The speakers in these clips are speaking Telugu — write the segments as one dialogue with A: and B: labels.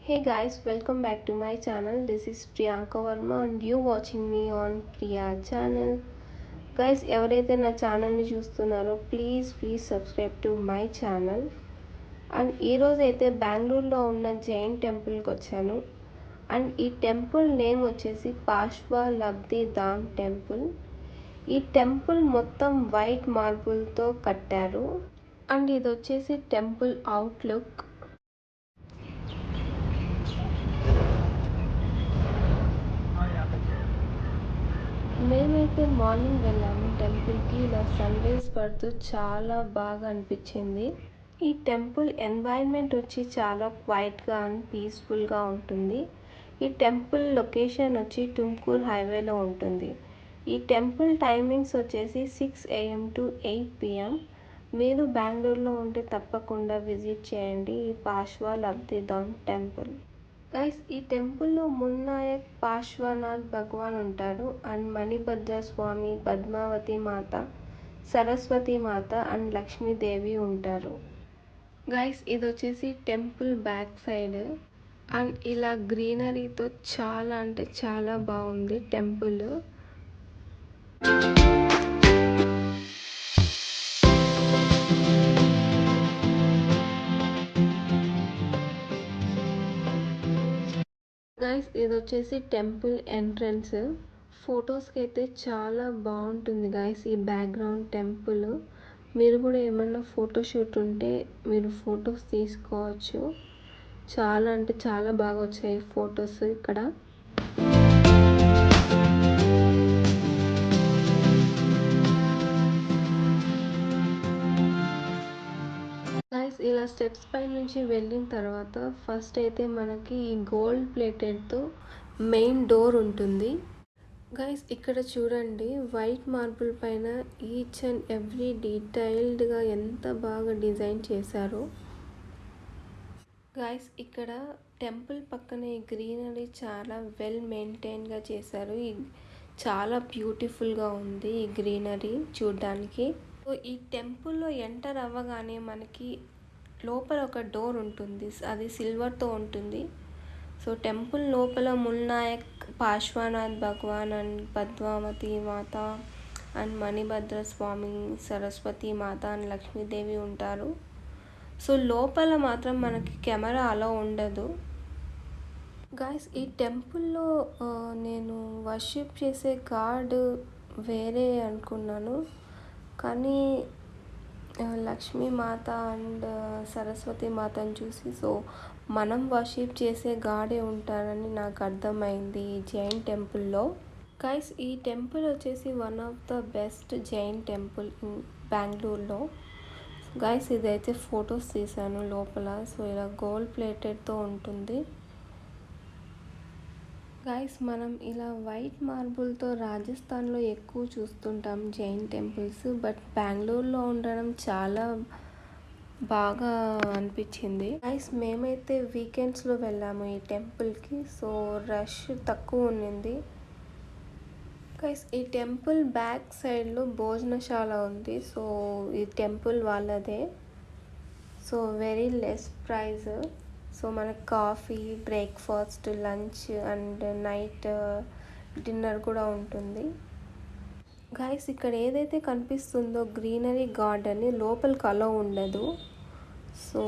A: Hey guys, welcome back to my channel. This is Priyanka Verma and you watching me on Priya channel. Guys, ఎవరైతే నా ఛానల్ని చూస్తున్నారో please subscribe to my channel. And ఈరోజు అయితే బెంగళూరులో ఉన్న జైన్ టెంపుల్కి వచ్చాను. అండ్ ఈ టెంపుల్ నేమ్ వచ్చేసి పాశ్వా లబ్ధి ధామ్ టెంపుల్. ఈ టెంపుల్ మొత్తం వైట్ మార్బుల్తో కట్టారు. అండ్ ఇది వచ్చేసి టెంపుల్ అవుట్లుక్. మేమైతే మార్నింగ్ వెళ్ళాము టెంపుల్కి. ఇలా సన్ రైజ్ పడుతూ చాలా బాగా అనిపించింది. ఈ టెంపుల్ ఎన్వైర్న్మెంట్ వచ్చి చాలా క్వైట్గా అండ్ పీస్ఫుల్గా ఉంటుంది. ఈ టెంపుల్ లొకేషన్ వచ్చి టుమ్కూర్ హైవేలో ఉంటుంది. ఈ టెంపుల్ టైమింగ్స్ వచ్చేసి 6 AM to 8 PM. మీరు బెంగళూరులో ఉంటే తప్పకుండా విజిట్ చేయండి ఈ పాశ్వా లబ్ధి ధామ్ టెంపుల్. గైస్, ఈ టెంపుల్లో మున్నాయక్ పార్శ్వనాథ్ భగవాన్ ఉంటారు. And మణిభద్ర Swamy, Padmavati Mata, Saraswati Mata and Lakshmidevi ఉంటారు. గైస్, ఇది వచ్చేసి టెంపుల్ బ్యాక్ సైడ్. అండ్ ఇలా గ్రీనరీతో చాలా అంటే చాలా బాగుంది టెంపుల్. గైస్, ఇది వచ్చేసి టెంపుల్ ఎంట్రన్స్. ఫొటోస్కి అయితే చాలా బాగుంటుంది గైస్ ఈ బ్యాక్గ్రౌండ్ టెంపుల్. మీరు కూడా ఏమన్నా ఫోటోషూట్ ఉంటే మీరు ఫొటోస్ తీసుకోవచ్చు. చాలా అంటే చాలా బాగా వచ్చాయి ఫొటోస్ ఇక్కడ. గైస్, ఇలా స్టెప్స్ పై నుంచి వెళ్ళిన తర్వాత ఫస్ట్ అయితే మనకి ఈ గోల్డ్ ప్లేటెడ్తో మెయిన్ డోర్ ఉంటుంది. గైస్, ఇక్కడ చూడండి వైట్ మార్బుల్ పైన ఈచ్ అండ్ ఎవ్రీ డీటెయిల్డ్గా ఎంత బాగా డిజైన్ చేశారో. గైస్, ఇక్కడ టెంపుల్ పక్కన ఈ గ్రీనరీ చాలా వెల్ మెయింటైన్గా చేశారు. చాలా బ్యూటిఫుల్గా ఉంది ఈ గ్రీనరీ చూడ్డానికి. సో ఈ టెంపుల్లో ఎంటర్ అవ్వగానే మనకి లోపల ఒక డోర్ ఉంటుంది, అది సిల్వర్తో ఉంటుంది. సో టెంపుల్ లోపల మున్నాయక్ పార్శ్వనాథ్ భగవాన్ and Padmavati Mata and మణిభద్ర Swamy, Saraswati Mata and Lakshmidevi ఉంటారు. సో లోపల మాత్రం మనకి కెమెరా అలా ఉండదు. గాయస్, ఈ టెంపుల్లో నేను వర్షిప్ చేసే గాడ్ వేరే అనుకున్నాను, కానీ లక్ష్మీ మాత అండ్ సరస్వతి మాతను చూసి సో మనం వర్షిప్ చేసే గాడే ఉంటారని నాకు అర్థమైంది ఈ జైన్ టెంపుల్లో. గైస్, ఈ టెంపుల్ వచ్చేసి one of the best Jain temple in బెంగళూరులో. గైస్, ఇదైతే ఫొటోస్ తీసాను లోపల. సో ఇలా గోల్డ్ ప్లేటెడ్తో ఉంటుంది. గైస్, మనం ఇలా వైట్ మార్బుల్తో రాజస్థాన్లో ఎక్కువ చూస్తుంటాం జైన్ టెంపుల్స్, బట్ బెంగళూరులో ఉండడం చాలా బాగా అనిపించింది. గైస్, మేమైతే వీకెండ్స్లో వెళ్ళాము ఈ టెంపుల్కి. సో రష్ తక్కువ ఉన్నింది. గైస్, ఈ టెంపుల్ బ్యాక్ సైడ్లో భోజనశాల ఉంది. సో ఈ టెంపుల్ వాళ్ళదే. So very less price. So మనకు coffee, breakfast, lunch and night dinner కూడా ఉంటుంది. గైస్, ఇక్కడ ఏదైతే కనిపిస్తుందో గ్రీనరీ గార్డెన్ లోపలికి అలో ఉండదు. సో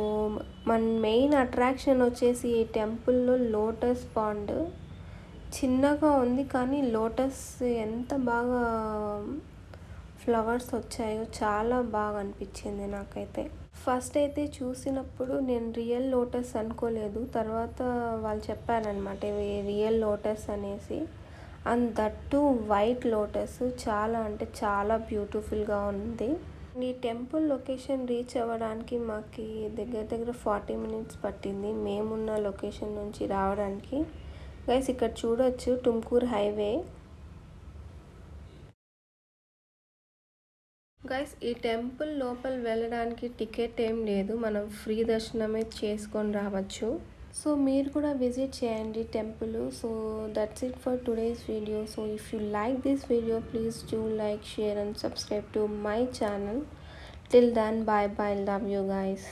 A: మన మెయిన్ అట్రాక్షన్ వచ్చేసి ఈ టెంపుల్లో లోటస్ పాండ్. చిన్నగా ఉంది కానీ లోటస్ ఎంత బాగా ఫ్లవర్స్ వచ్చాయో చాలా బాగా అనిపించింది నాకైతే. ఫస్ట్ అయితే చూసినప్పుడు నేను రియల్ లోటస్ అనుకోలేదు. తర్వాత వాళ్ళు చెప్పారనమాట ఇవి రియల్ లోటస్ అనేసి. అండ్ దట్టు వైట్ లోటస్ చాలా అంటే చాలా బ్యూటిఫుల్గా ఉంది. ఈ టెంపుల్ లొకేషన్ రీచ్ అవ్వడానికి మాకు దగ్గర 40 minutes పట్టింది మేమున్న లొకేషన్ నుంచి రావడానికి. గైస్, ఇక్కడ చూడొచ్చు టుమ్కూర్ హైవే. గైస్, ఈ టెంపుల్ లోపల వెళ్ళడానికి టికెట్ ఏం లేదు, మనం ఫ్రీ దర్శనమే చేసుకొని రావచ్చు. సో మీరు కూడా విజిట్ చేయండి temple. So that's it for today's video. So if you like this video please do like, share and subscribe to my channel. Till then, bye bye, love you guys.